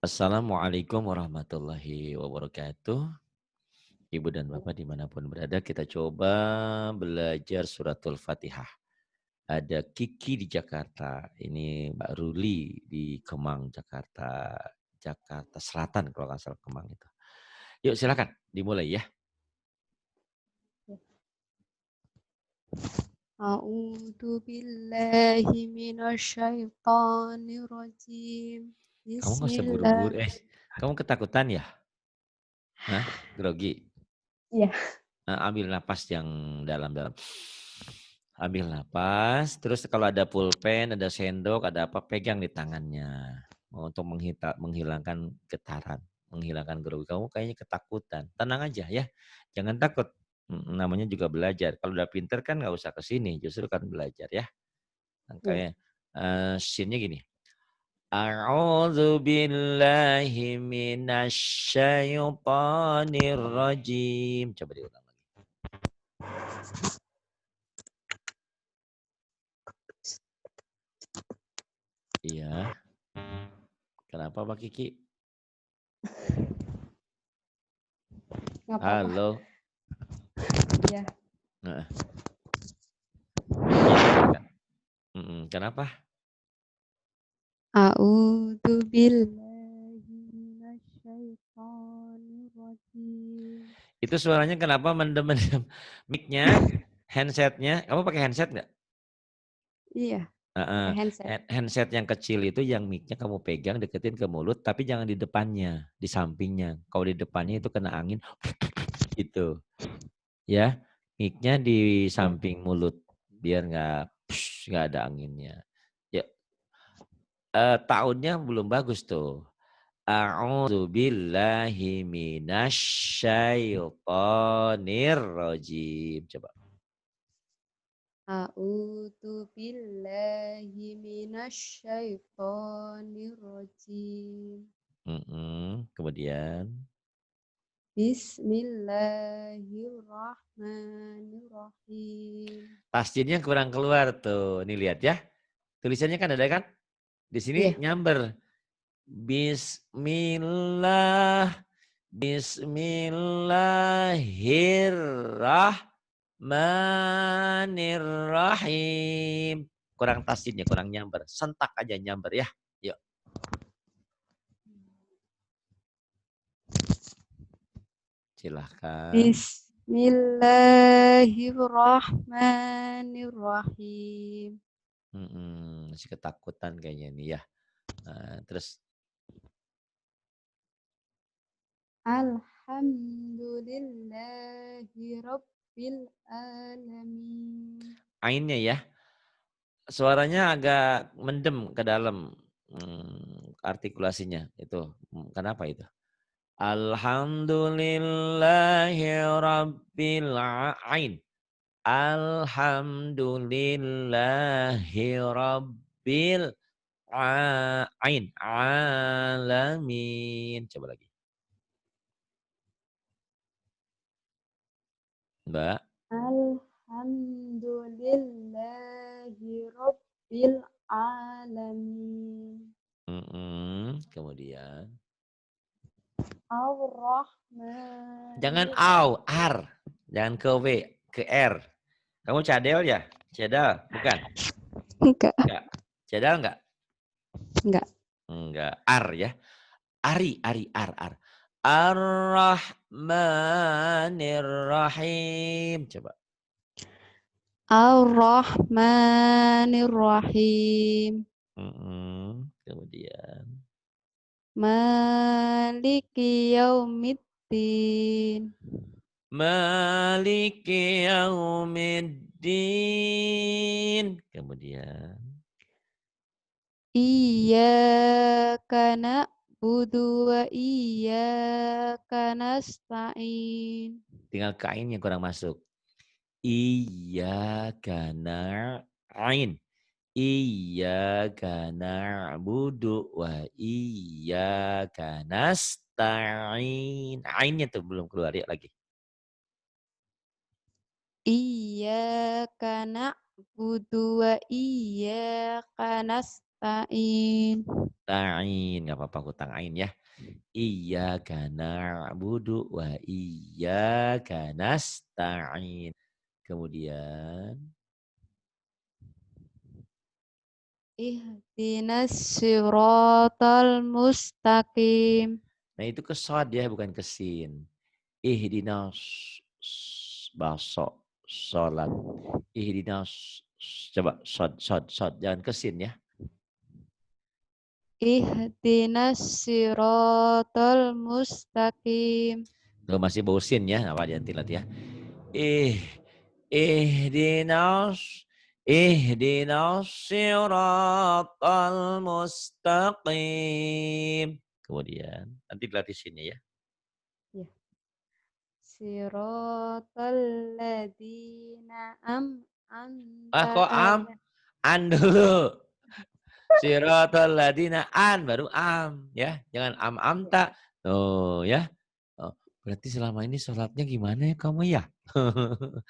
Assalamualaikum warahmatullahi wabarakatuh. Ibu dan Bapak dimanapun berada, kita coba belajar suratul Fatihah. Ada Kiki di Jakarta, ini Mbak Ruli di Kemang, Jakarta. Jakarta Selatan kalau nggak salah Kemang itu. Yuk silakan dimulai ya. A'udzu billahi minasyaitonir rajim. Kamu nggak usah buru-buru. Bismillah. Kamu ketakutan ya? Hah? Grogi? Ya. Ambil napas yang dalam-dalam. Ambil napas, terus kalau ada pulpen, ada sendok, ada apa, pegang di tangannya. Untuk menghilangkan getaran, menghilangkan grogi. Kamu kayaknya ketakutan. Tenang aja ya, jangan takut. Namanya juga belajar. Kalau udah pinter kan nggak usah ke sini, justru kan belajar ya. Ya. Kayak scene-nya gini. A'udzu billahi minasyaitonir rajim. Coba diulang lagi. Iya. Kenapa Pak Kiki? Enggak apa-apa. Halo. Ya. Nah, mic-nya didekat. Kenapa? A'udzu billahi minasyaitonir rajim. Itu suaranya kenapa mendem-mendem? Mic-nya, handsetnya, kamu pakai handset nggak? Iya, pakai handset. Handset yang kecil itu yang mic-nya kamu pegang deketin ke mulut, tapi jangan di depannya, di sampingnya. Kalau di depannya itu kena angin, itu. Ya, mic-nya di Ya. samping mulut, biar nggak ada anginnya. Ya, tahunnya belum bagus tuh. A'udzu billahi minasyaitonir rajim. Coba. A'udzu billahi minasyaitonir rajim. Kemudian Bismillahirrahmanirrahim. tasjidnya kurang keluar tuh. Nih lihat ya. Tulisannya kan ada kan? Di sini Iya. nyamber. Bismillah. Bismillahirrahmanirrahim. Kurang tasjidnya, kurang nyamber. Sentak aja nyamber ya. Yuk. Silahkan. Bismillahirrahmanirrahim. Masih ketakutan kayaknya nih ya. Terus Alhamdulillahi rabbil alamin. ainnya ya. Suaranya agak mendem ke dalam artikulasinya. Itu kenapa itu? Alhamdulillahi rabbil ain. Alhamdulillahi rabbil ain. Alamin. Coba lagi. Mbak. Alhamdulillahi rabbil alamin. Kemudian. Jangan Ar-Rahmanir-Rahim. au, ar. Jangan ke W, ke R. Kamu cadel ya? Cadel, bukan? Enggak, Enggak. Cadel enggak? enggak. Enggak. Ar ya. Ari, ar. Ar-Rahmanir-Rahim. Coba. Ar-Rahmanir-Rahim. Kemudian. Maliki yaumiddin. Maliki yaumiddin. Kemudian. Iyyaka na'budu wa iyyaka nasta'in. Tinggal kain yang kurang masuk. Iyyaka na'in. Iyyaka na'budu wa iyyaka nasta'in. Ainnya tuh belum keluar ya lagi. Iyyaka na'budu wa iyyaka nasta'in. nasta'in. Ta'in, nggak apa-apa hutang ain ya. Iyyaka na'budu wa iyyaka nasta'in. Kemudian Ihdinas siratal mustaqim. nah itu ke sod ya, bukan ke sin. Ihdinas baso salat. Ihdinas coba sod jangan ke sin ya. Ihdinas siratal mustaqim. Tuh masih bau sin ya, apa diantilat ya. Ihdinas ihdinas siratal mustaqim. Kemudian nanti dilatih sini ya. Ya. Siratal ladzina anta Kok ala. an dulu. Siratal ladzina baru ya. Jangan amta. Oh ya. Oh, berarti selama ini sholatnya gimana ya kamu ya? Alhamdulillah.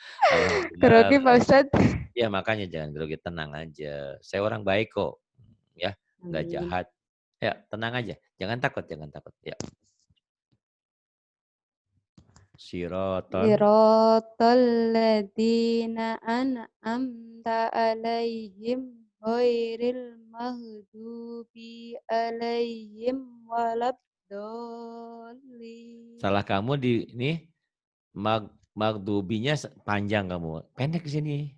Grogi Pak Ustadz. Ya makanya jangan grogi, tenang aja. Saya orang baik kok. Ya, nggak Amin. jahat. Ya, tenang aja. Jangan takut, jangan takut. Ya. Siratal Siratal ladzina an'amta alaihim ghairil maghdubi alaihim waladdallin. salah kamu di ini magdubinya panjang kamu. Pendek di sini.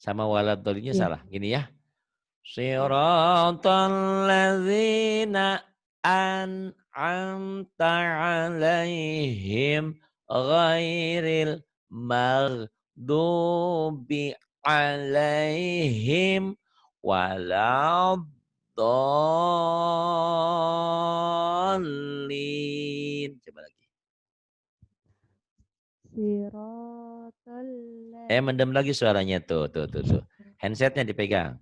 Sama waladolinya Ya, salah. Gini ya. ya. Siratal ladzina an'amta alaihim ghairil maghdubi alaihim waladdallin. Coba lagi. Siratal Mendem lagi suaranya tuh. Handsetnya dipegang.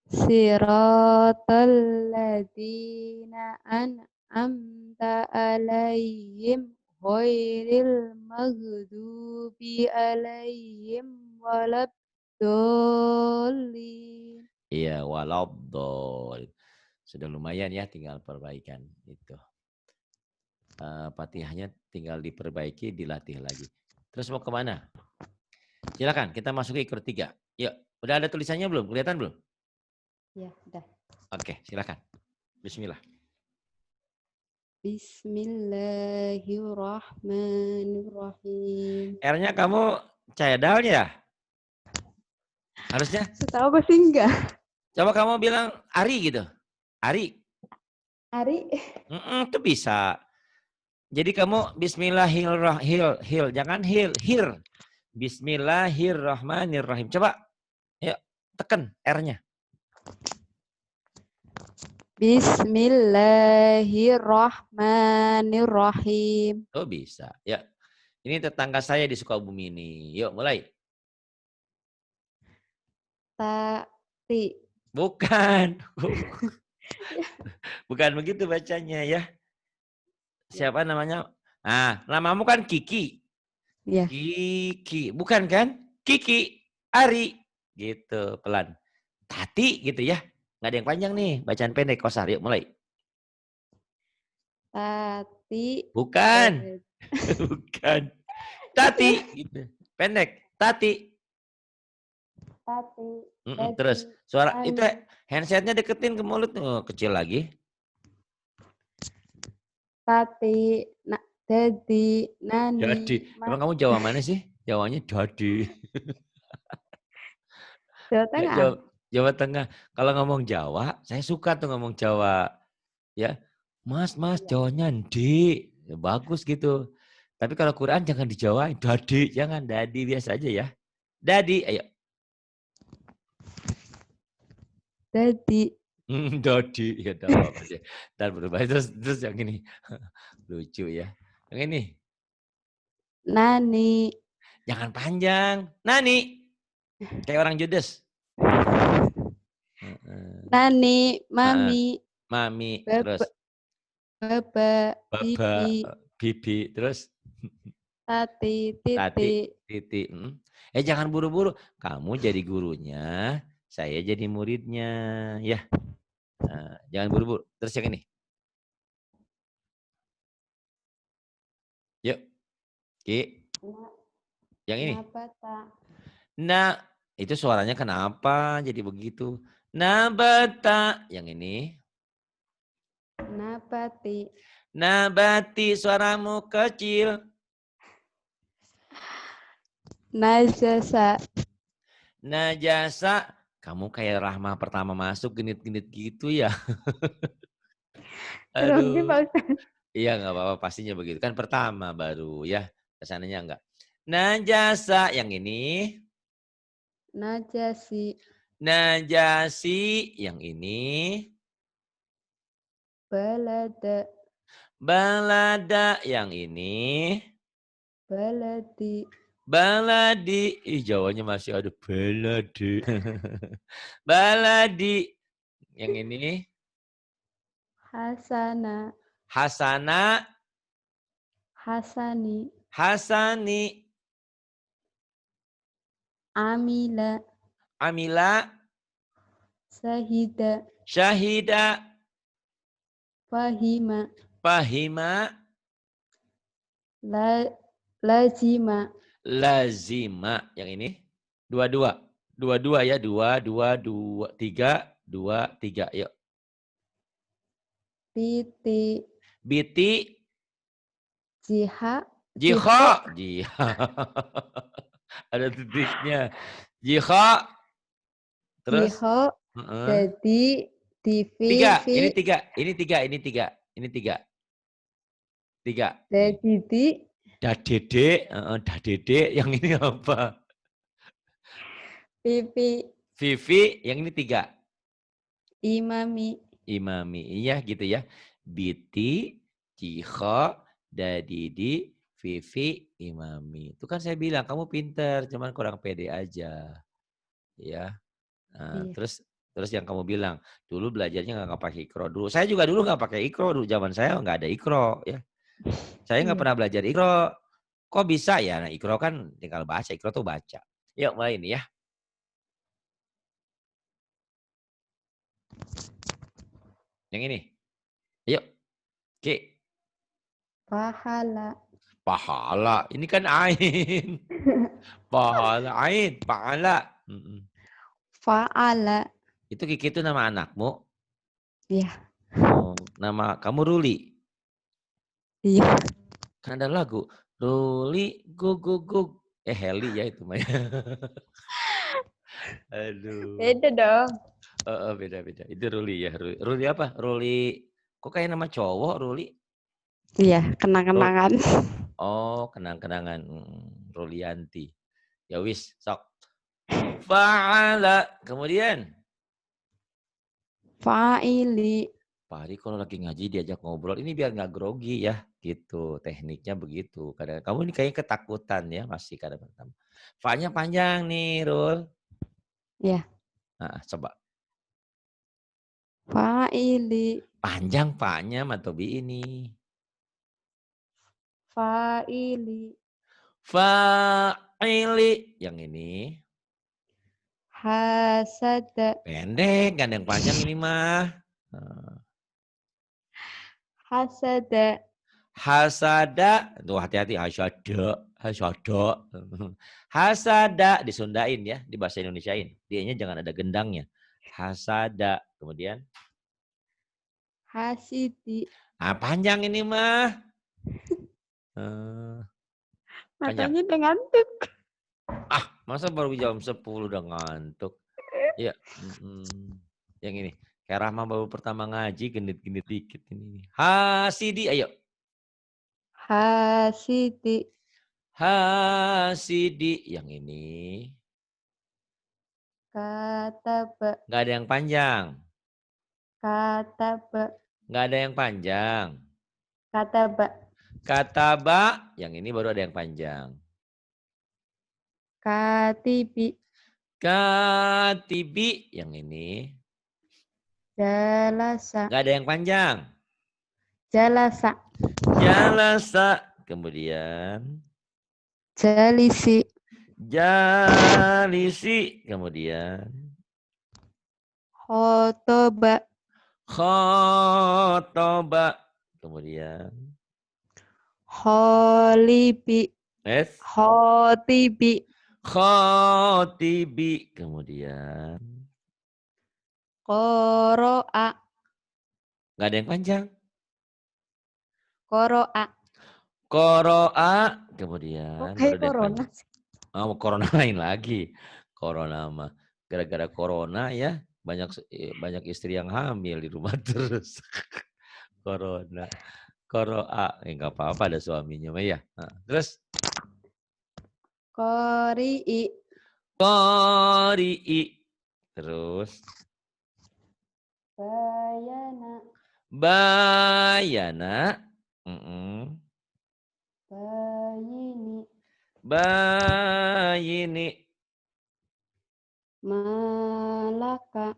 Siratal ladzina an'amta alaihim ghairil maghdubi alaihim waladdallin. Iya, waladdallin. Sudah lumayan ya, tinggal perbaikan itu. Fatihahnya tinggal diperbaiki, dilatih lagi. Terus mau kemana? Silakan, kita masuk ke ikrar 3. Yuk, udah ada tulisannya belum? Kelihatan belum? Ya, dah. Oke, silakan. Bismillah. Bismillahirrahmanirrahim. R-nya kamu cadal ya? Harusnya. Setahu aku sih enggak. Coba kamu bilang Ari gitu. Ari. Ari. Itu bisa. Jadi kamu Bismillahirrahmanirrahim. Jangan hir. Bismillahirrahmanirrahim. Coba. Yuk, tekan R-nya. Bismillahirrahmanirrahim. Oh bisa. Ya. Ini tetangga saya di Sukabumi ini. Yuk mulai. Tati. Bukan. Bukan begitu bacanya ya. Siapa namanya? Ah, namamu kan Kiki. Ya. Kiki. Bukan kan? Kiki. Ari. Gitu. Pelan. Tati gitu ya. Nggak ada yang panjang nih. Bacaan pendek. Kosar. Yuk mulai. Tati. Bukan. Bukan. Tati. Gitu. Pendek. Tati. Tati. Terus. Suara. Itu handsetnya deketin ke mulut. Oh, kecil lagi. Tati. Dedi. Nani. Jadi. Emang kamu Jawa mana sih? Jawanya jadi. Jawa Tengah. Jawa Tengah. Kalau ngomong Jawa, saya suka tuh ngomong Jawa. Ya, Mas, Jawanya di. Ya, bagus gitu. Tapi kalau Quran jangan dijawain. Dadi, jangan. Dadi biasa aja ya. Dadi, ayo. Dedi. Dadi, ya udah apa aja. Dan berubah. Terus yang ini. Lucu ya. Yang ini. Nani. Jangan panjang. Nani. Kayak orang judes. Nani. Mami. Mami. Baba. Terus. Baba. Bibi. Bibi. Terus. Tati. Titi. Tati. Titi. Jangan buru-buru. Kamu jadi gurunya. saya jadi muridnya. Ya, nah, jangan buru-buru. Terus yang ini. Yuk, Ki. Yang ini. Nabata. Nah, itu suaranya kenapa jadi begitu? Nabata. Yang ini. Nabati. Nabati, suaramu kecil. Najasa. Najasa. Kamu kayak Rahma pertama masuk genit-genit gitu ya. Grogi Aduh. Pak Ustadz. Iya nggak apa-apa, pastinya begitu. Kan pertama baru ya. Kesananya enggak. Najasa. Yang ini. Najasi. Najasi. Yang ini. Balada. Balada. Yang ini. Baladi. Baladi. Ih, Jawanya masih ada baladi. Baladi. Yang ini. Hasana. Hasana. Hasani. Hasani. Amila. Amila. Sahida. Syahida. Fahima. Fahima. Lazima. Lazima. Yang ini. Dua-dua. Dua-dua ya. Dua, tiga. Dua, tiga. Yuk. Piti. Biti. Jiha. Jiho. Jiha. Ada titiknya. Jiho. Terus. Jiho. Jadi Tiga. divi. Ini tiga. Ini tiga. Ini tiga. Ini tiga. Tiga. Jadi Dadede. Dadede. Yang ini apa? pipi. Vivi. Yang ini tiga. Imami. Imami. Iya gitu ya. Biti. Jiho. Dadidi. Vivi. Imami. Itu kan saya bilang kamu pinter. Cuman kurang pede aja. Ya. Nah, Iya. Terus yang kamu bilang, dulu belajarnya nggak pakai ikro dulu. Saya juga dulu nggak pakai ikro dulu. Zaman saya nggak ada ikro. Ya. Saya nggak Iya. pernah belajar ikro. Kok bisa ya? Nah, ikro kan tinggal baca. Ikro tuh baca. Yuk mulai ini ya. Yang ini. Yuk. Oke. Pahala. Pahala. Ini kan ain. Pahala. Ain. Pahala. Fa'ala. Itu Kiki itu nama anakmu? Iya. Oh, nama kamu Ruli? Iya. Kan ada lagu. Ruli gugugug. Heli ya itu mah. Aduh. Beda dong. Beda-beda. Itu Ruli ya. Ruli apa? Ruli. Kok kayak nama cowok Ruli? Iya, kenang-kenangan. Oh, kenang-kenangan. Rulianti. Ya wis, sok. Fa'ala. Kemudian. Fa'ili. Pak Hari kalau lagi ngaji diajak ngobrol. Ini biar nggak grogi ya. Gitu. Tekniknya begitu. Kadang kamu ini kayaknya ketakutan ya. Masih kadang-kadang. Fa-nya panjang nih, Rul. Iya. Nah, coba. Fa'ili. Panjang Fa-nya Matobi ini. Fa'ili. Fa'ili. Yang ini. Hasada. Pendek, gak ada yang panjang ini mah. Hasada. Hasada. Tuh hati-hati. Hasada. Hasada. Hasada. Disundain ya. Di bahasa Indonesiain. Dianya jangan ada gendangnya. Hasada. Kemudian. Hasidi. Nah, panjang ini mah. Matanya udah ngantuk. Masa baru jam 10 udah ngantuk. Ya. Yang ini. Kayak Rahma baru pertama ngaji, genit-genit dikit ini. Hasidi, ayo. Hasidi. Hasidi. Yang ini. Kataba. Nggak ada yang panjang. Kataba. Nggak ada yang panjang. Kataba. Kataba. Yang ini baru ada yang panjang. Katibi. Katibi. Yang ini. Jalasa. Nggak ada yang panjang. Jalasa. Jalasa. Kemudian. Jalisi. Jalisi. Kemudian. khotoba, Khotoba. Kemudian kholibi, es. khotibi, Khotibi. Kemudian qoro'a, nggak ada yang panjang. qoro'a. Koroa. Kok Kemudian baru kayak ada yang corona panjang. sih? Oh, corona lain lagi. Corona mah. Gara-gara corona ya banyak istri yang hamil di rumah terus. Corona. Koroa. Nggak apa-apa ada suaminya mah ya. Nah, terus Qori'i, Qori'i. Terus bayana, Bayana. Mm-mm. bayini, Bayini. malaka,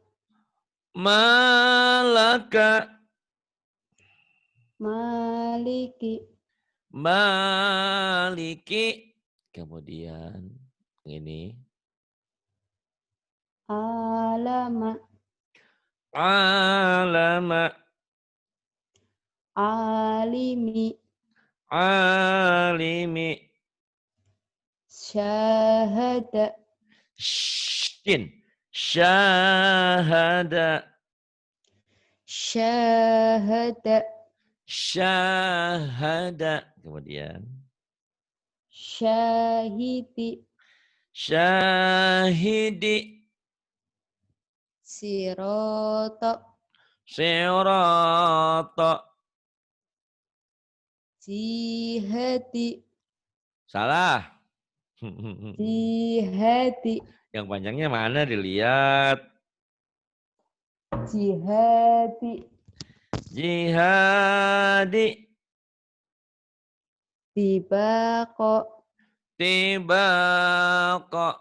Malaka. maliki, Maliki. Kemudian ini alama, alama. alimi, Alimi. syahada, Shin. Syahada. syahada, Syahada. Kemudian syahidi, syahidi. siroto, Sirata. jihadi, Salah. jihadi, Yang panjangnya mana dilihat. jihadi, Jihadi. tibako, Tiba kok.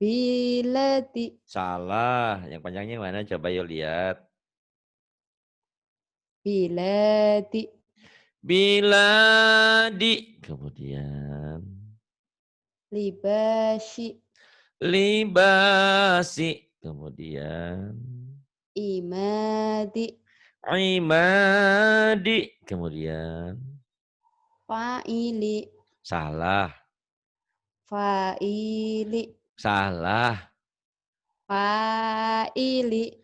bilati, Salah. Yang panjangnya mana? Coba yuk lihat. bilati, Biladi. Kemudian libasi, libasi. Kemudian imadi, imadi. Kemudian fa'ili, salah. fa'ili, Salah. fa'ili,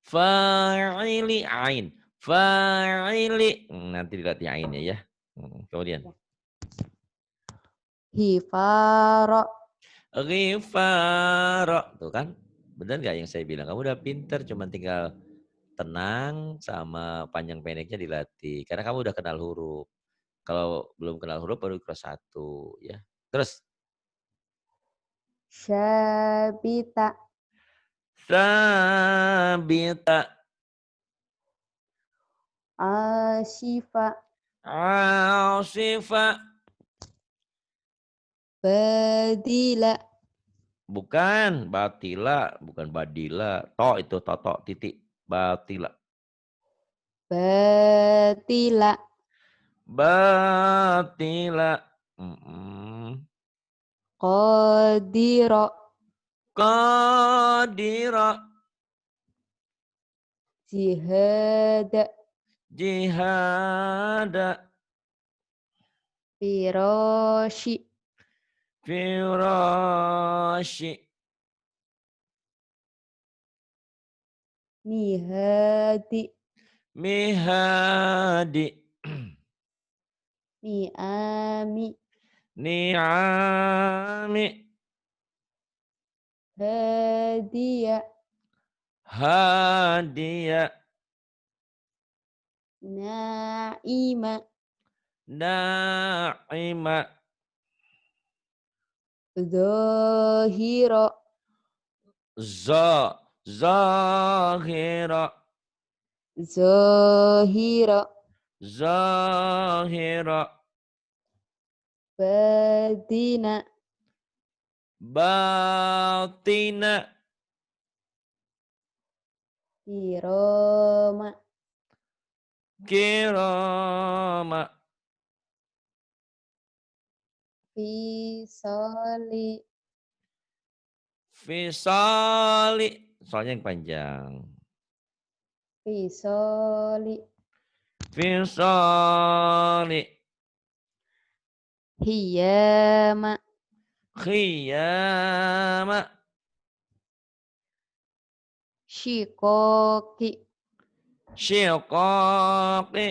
Fa'ili ain. Fa'ili. Nanti dilatih ainnya ya. Kemudian hifaro, Ghifara. Tuh kan. Benar nggak yang saya bilang? Kamu udah pinter. Cuma tinggal tenang sama panjang pendeknya dilatih. Karena kamu udah kenal huruf. Kalau belum kenal huruf baru kelas 1. Ya. Terus. syabita, Sabita. asyifa, Asifa. badila, Bukan batila, bukan badila. To itu toto titik batila. batila, Batila. Mm-mm. qadiro, Qadira. jihada, Jihada. firoshi, Firashi. mihadi, Mihadi. mi'ami, Ni'ami. hadiya, Hadiya. na'ima, Na'ima. zohiro, Zahira. zohiro, Zahira. badina, Batina. kiroma, Kirama. fisoli, Fisali. soalnya yang panjang. Fisoli. Fisali. Hiyama. Khiyama. Shikoki. Syiqaqi.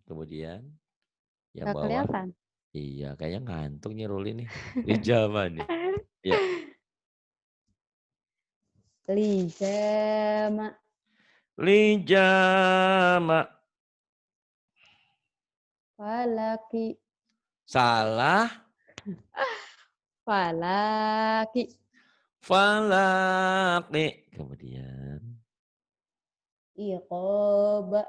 Kemudian yang Gak bawah. kelihatan. Iya, kayaknya ngantuk nih Ruli nih. Di zaman nih. Yuk. Lijama. Lijama. Falaki. Salah. Falaki. Falaki. Kemudian. Iqoba.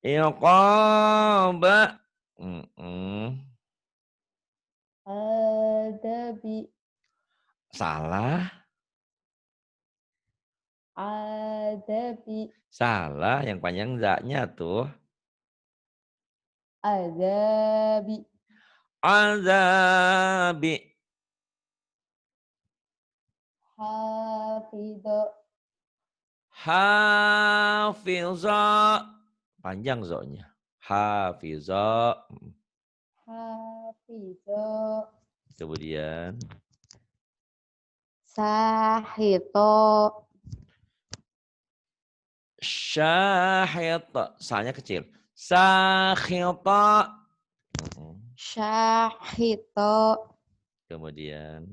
Iqaba. Mm-mm. Adabi. Salah. Adabi. Salah. Yang panjang zaknya tuh. Adabi. Azabi. Hafidho. Hafizha. Panjang zoknya. Hafizha. Hafidho. Kemudian. Sahito. Syahita. Sanya kecil. Sakhita. Syahito. Kemudian.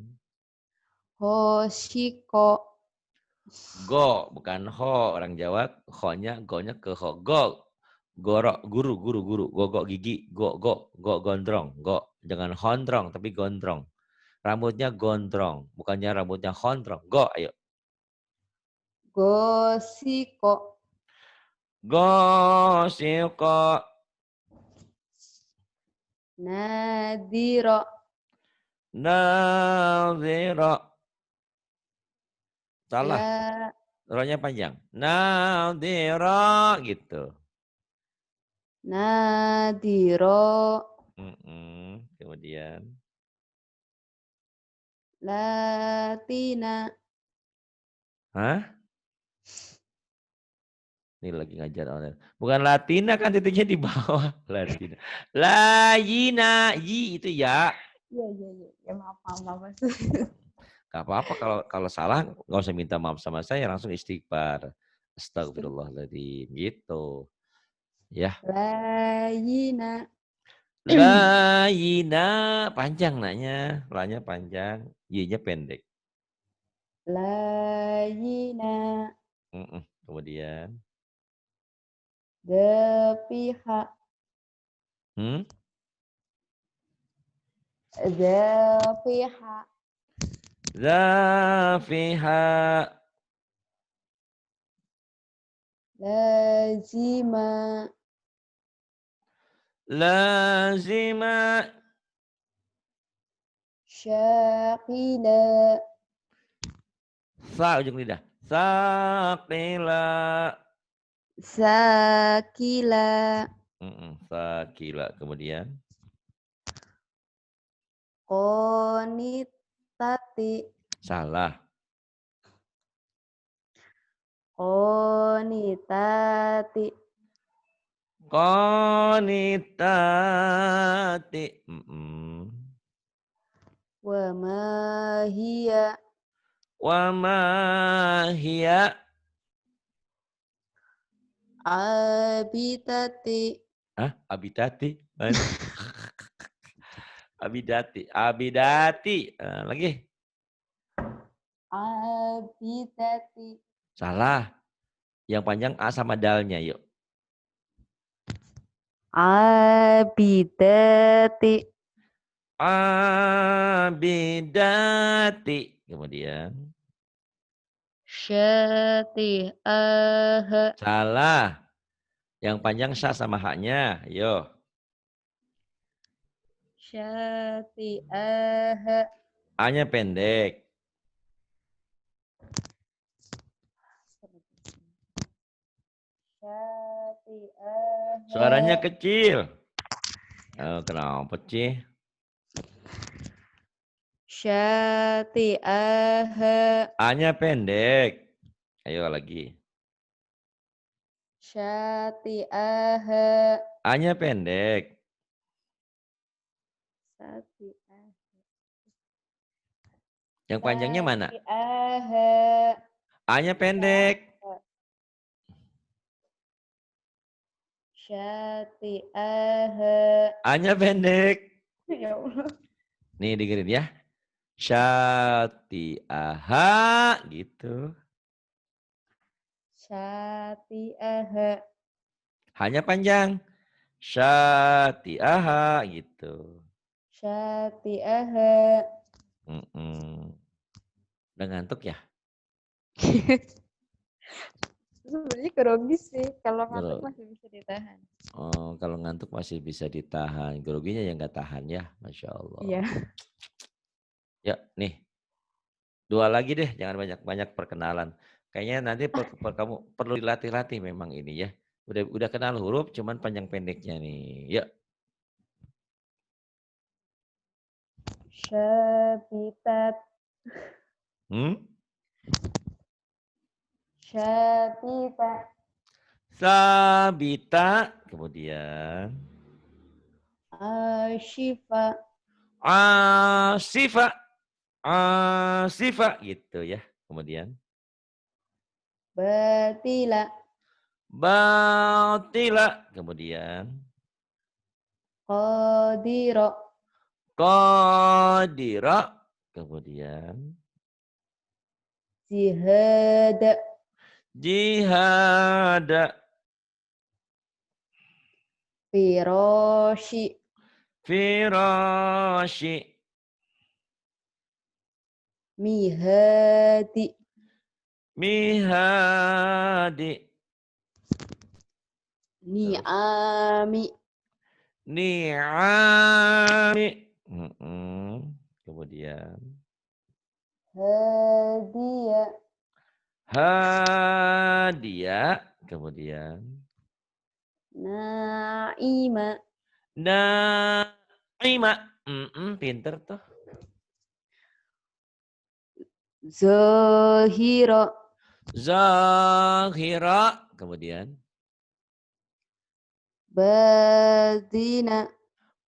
Hoshiko. Go. Bukan ho. Orang Jawa. Ho-nya. Go-nya ke ho. Go. Gorok. Guru. Gogok gigi. Go. Gondrong. Go. Jangan hondrong. Tapi gondrong. Rambutnya gondrong. Bukannya rambutnya hondrong. Go. Ayo. Gosiko. Gosiko. Nadiro. Naziro. Salah. La. Ronya panjang. Naziro. Gitu. Nadiro. Kemudian. Latina. Hah? Ini lagi ngajar online. Bukan Latina kan titiknya di bawah. Latina. Layina. Yi itu ya. Iya. Ya, maaf. Gak apa-apa kalau salah nggak usah minta maaf sama saya, langsung istighfar. Astagfirullahaladzim. Gitu. Ya. Layina. Layina. Panjang nanya. La-nya panjang. Y-nya pendek. Layina. Kemudian. Depiha. Depiha. Zafiha. Lazima. Lazima. Syakila. Sa ujung lidah. Saqila. Sakila. Sakila. Kemudian. Konitati. Salah. Konitati. Qanitati. Wa ma hiya. Wa ma hiya. Abitati. Abidati. Mana? Abidati. Lagi. Abitati. Salah. Yang panjang A sama dalnya yuk. Abidati. Abidati. Kemudian. Syati'aha. Salah. Yang panjang Sya sama H-nya. Yo. Syati'aha. A-nya pendek. Syati'aha. Suaranya kecil. Kenapa sih? Syati'aha. A-nya pendek. Ayo lagi. Syati'aha. A-nya pendek. Syati'aha. Yang panjangnya mana? Syati'aha. A-nya pendek. Syati'aha. A-nya pendek. Ya Allah. Nih dengerin ya. Syati'aha gitu. Syati'aha. Hanya panjang. Syati'aha gitu. Syati'aha. Udah ngantuk ya? Sebenarnya grogi sih. Kalau ngantuk Gro- masih bisa ditahan. Oh, kalau ngantuk masih bisa ditahan. Groginya yang nggak tahan ya. Masya Allah. Iya. Ya, nih. Dua lagi deh. Jangan banyak-banyak perkenalan. Kayaknya nanti kamu perlu dilatih-latih memang ini ya. Udah kenal huruf, cuman panjang pendeknya nih. Ya. Syabitat. Hmm? Syabita. Sabita. Kemudian. Asyifa. Asifa. Asifa. Gitu ya. Kemudian. Batila. Batila. Kemudian. Qadira. Qadira. Kemudian. Jihad. Jihad. Firoshi. Firashi. Mihati. Mihadi. Terus. Ni'ami. Ni'ami. Kemudian. Hadiya. Hadiah. Kemudian. Naima. Naima. Pinter tuh. Zahira. Zahira. Kemudian. Badina.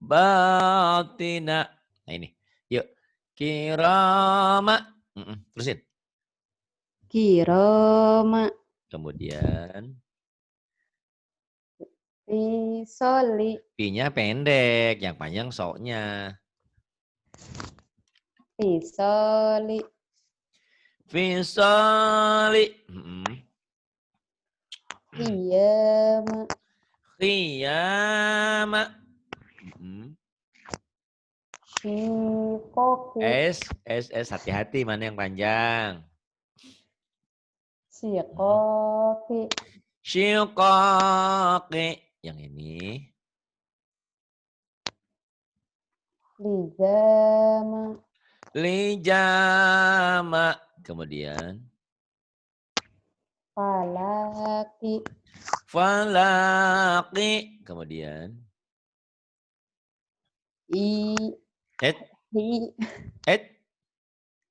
Batina. Nah ini. Yuk. Kirama. Terusin. Kirama. Kemudian. Fisoli. Pi-nya pendek. Yang panjang so-nya. Fisoli. Fisali. Qiyama. Qiyama. Shiqoqi. S, hati-hati mana yang panjang. Shiqoqi. Syiqaqi. Yang ini. Lijama. Lijama. Kemudian. Falaki. Falaki. Kemudian. Et.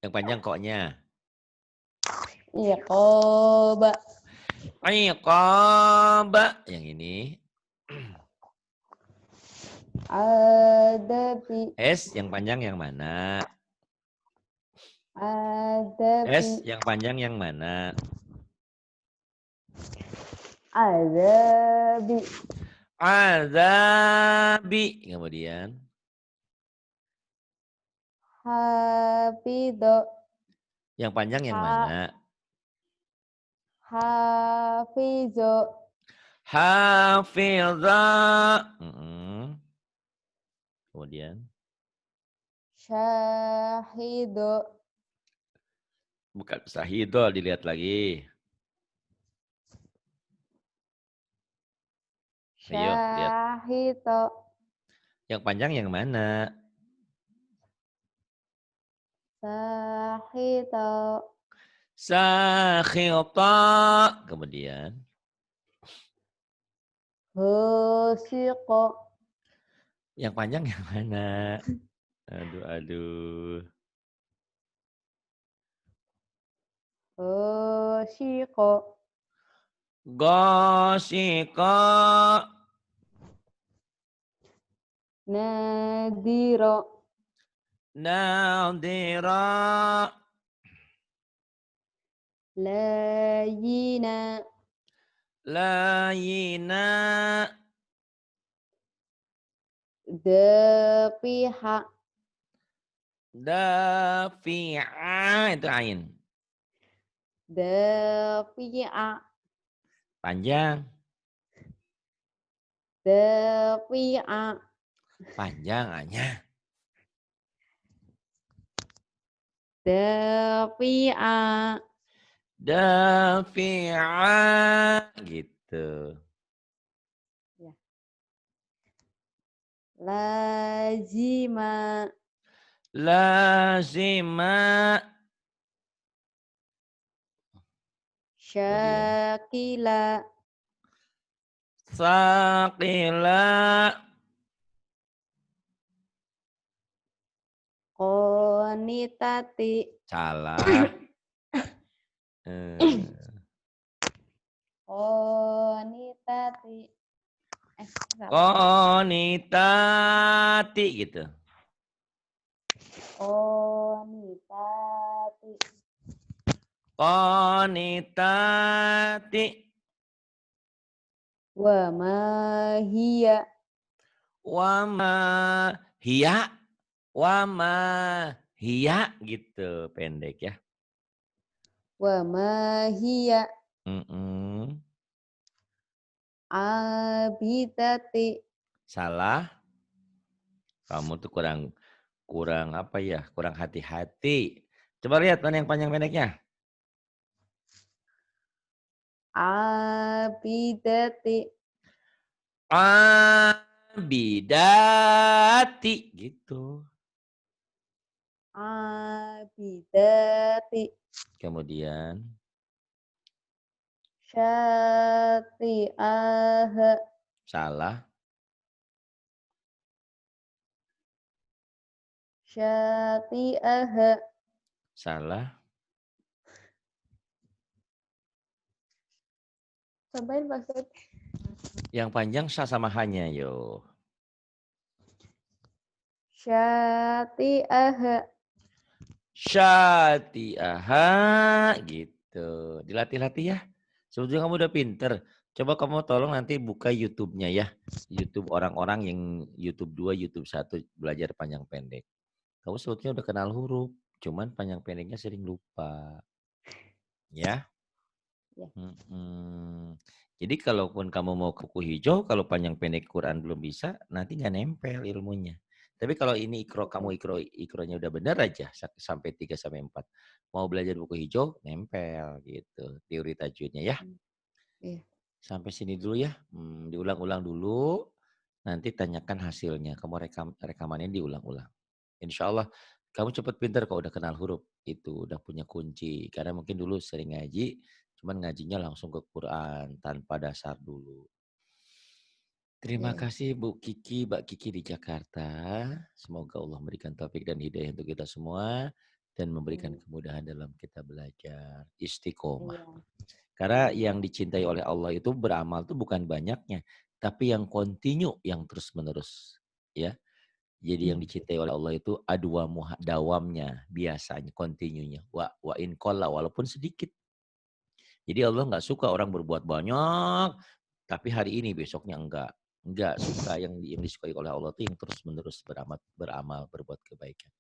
Yang panjang koknya. Iqoba. Iqaba. Yang ini. Adabi. S yang panjang yang mana? Adabi. S yang panjang yang mana? Azabi. Azabi. Kemudian. Hafido. Yang panjang yang mana? Hafizo. Hafidha. Kemudian. Syahido. Bukan sahido, dilihat lagi. Ayo, lihat. Syahito. Yang panjang yang mana? Sahito. Sakhita. Kemudian. Hosiqo. Yang panjang yang mana? Aduh, aduh. Ghasyqa. Ghasyqa. Nadhira. Nadhira. Layyina. Layyina. Dafiha. Dafi'a itu ain. Dafi'a. Panjang. Dafi'a. Panjang hanya. Dafi'a. Dafi'a gitu. Ya. Lazima. Lazima. Kemudian. Syakila. Saqila. Qanitati. Salah. Qanitati. Salah. Qanitati gitu. Qanitati. Qanitati. Wa ma hiya. Wa ma hiya. Wa ma hiya gitu pendek ya. Wa ma hiya. Abidati. Salah. Kamu tuh kurang apa ya? Kurang hati-hati. Coba lihat mana yang panjang pendeknya. Abidati. Abidati gitu. Abidati. Kemudian Syati'ah. salah. Syati'ah. Salah. Cobain maksud. Yang panjang sa sama hanya yo. Syati'ah. Syati'aha gitu. Dilatih-latih ya. Sebetulnya kamu udah pinter. Coba kamu tolong nanti buka YouTube-nya ya. YouTube orang-orang yang YouTube 2, YouTube 1 belajar panjang pendek. Kamu sebetulnya udah kenal huruf. Cuman panjang pendeknya sering lupa. Ya. Ya. Jadi kalaupun kamu mau ke buku hijau, kalau panjang pendek Quran belum bisa, nanti nggak nempel ilmunya. Tapi kalau ini kamu ikronya udah benar aja sampai 3 sampai 4. Mau belajar buku hijau, nempel gitu. Teori tajwidnya ya. Iya. Sampai sini dulu ya. Diulang-ulang dulu. Nanti tanyakan hasilnya. Kamu rekamannya diulang-ulang. Insya Allah kamu cepat pintar kalau udah kenal huruf. Itu udah punya kunci. Karena mungkin dulu sering ngaji, cuman ngajinya langsung ke Quran tanpa dasar dulu. Terima kasih Bu Kiki, Mbak Kiki di Jakarta. Semoga Allah memberikan taufik dan hidayah untuk kita semua dan memberikan kemudahan dalam kita belajar. Istiqomah. Karena yang dicintai oleh Allah itu beramal itu bukan banyaknya, tapi yang kontinu, yang terus-menerus. Ya. Jadi yang dicintai oleh Allah itu dawamnya, biasanya, kontinunya. Wa in qalla, walaupun sedikit. Jadi Allah nggak suka orang berbuat banyak, tapi hari ini besoknya enggak. Enggak suka yang disukai oleh Allah itu yang terus-menerus beramal, berbuat kebaikan.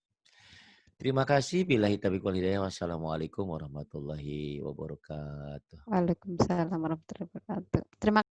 Terima kasih. Billahi taufiq wal hidayah. Wassalamualaikum warahmatullahi wabarakatuh. Waalaikumsalam warahmatullahi wabarakatuh. Terima